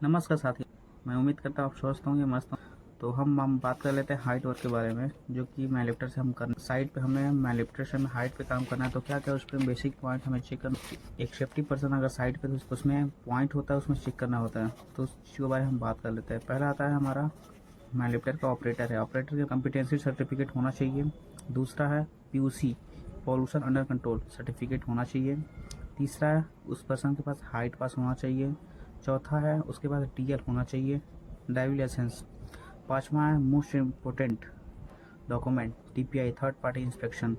नमस्कार साथी, मैं उम्मीद करता हूँ आप स्वस्थ होंगे, मस्त हों। तो हम बात कर लेते हैं हाइट वर्क के बारे में, जो कि मैन लिफ्टर से हम करना साइड पे हमें मैन लिफ्टर से हमें हाइट पे काम करना है। तो क्या क्या उस पर बेसिक पॉइंट हमें चेक करना। एक सेफ्टी पर्सन अगर साइड पे तो उसमें पॉइंट होता है, उसमें चेक करना होता है। तो उस चीज़ के बारे में हम बात कर लेते हैं। पहला आता है हमारा मैन लिफ्टर का ऑपरेटर है। ऑपरेटर के कॉम्पिटेंसी सर्टिफिकेट होना चाहिए। दूसरा है PUC, pollution under control certificate होना चाहिए। तीसरा है उस पर्सन के पास हाइट पास होना चाहिए। चौथा है उसके पास DL होना चाहिए, ड्राइविंग लाइसेंस। पांचवा है most important document TPI, third party inspection,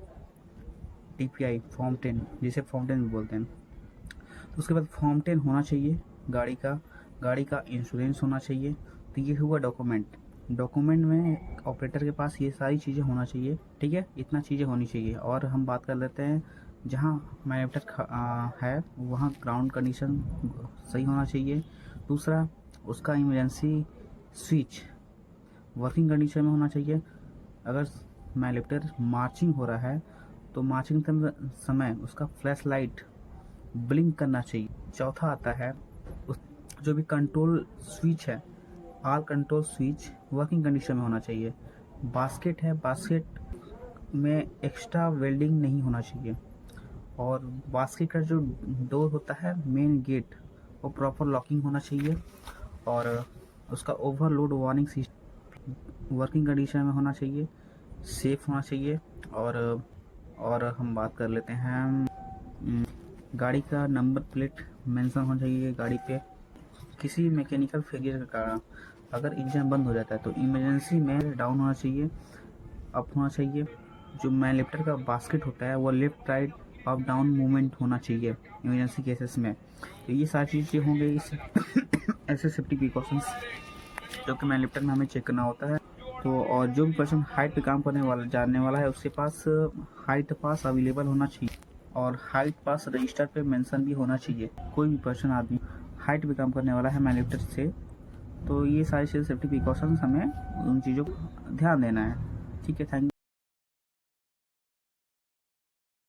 TPI form 10, जिसे फॉर्म 10 भी बोलते हैं। तो उसके बाद फॉर्म 10 होना चाहिए। गाड़ी का इंश्योरेंस होना चाहिए। तो ये हुआ डॉक्यूमेंट। डॉक्यूमेंट में ऑपरेटर के पास ये सारी चीज़ें होना चाहिए, ठीक है, इतना चीज़ें होनी चाहिए। और हम बात कर लेते हैं जहाँ मैन्युफैक्चर है वहाँ ग्राउंड कंडीशन सही होना चाहिए। दूसरा, उसका इमरजेंसी स्विच वर्किंग कंडीशन में होना चाहिए। अगर मैन्युफैक्चर मार्चिंग हो रहा है तो मार्चिंग के समय उसका फ्लैश लाइट ब्लिंक करना चाहिए। चौथा आता है उस जो भी कंट्रोल स्विच है, all control switch working condition में होना चाहिए। बास्केट है, बास्केट में एक्स्ट्रा वेल्डिंग नहीं होना चाहिए। और बास्केट का जो डोर होता है, मेन गेट, वो प्रॉपर लॉकिंग होना चाहिए। और उसका overload warning system working condition में होना चाहिए, सेफ होना चाहिए। और हम बात कर लेते हैं गाड़ी का नंबर प्लेट मेंशन होना चाहिए गाड़ी पे। किसी मैकेनिकल फेलियर के कारण अगर इंजन बंद हो जाता है तो इमरजेंसी में डाउन होना चाहिए, अप होना चाहिए। जो मैन लिफ्टर का बास्केट होता है वो left right up down movement होना चाहिए इमरजेंसी केसेस में। तो ये सारी चीज़ें होंगी इस ऐसे सेफ्टी प्रिकॉशंस जो कि मैन लिफ्टर में हमें चेक करना होता है। तो और जो भी पर्सन हाइट पे काम करने वाला जानने वाला है उसके पास हाइट पास अवेलेबल होना चाहिए। और हाइट पास रजिस्टर पे मेंशन भी होना चाहिए। कोई भी पर्सन आदमी हाइट पे काम करने वाला है मैन लिफ्टर से, तो ये सारी चीज़ सेफ्टी प्रिकॉशंस हमें उन चीज़ों को ध्यान देना है। ठीक है, थैंक यू।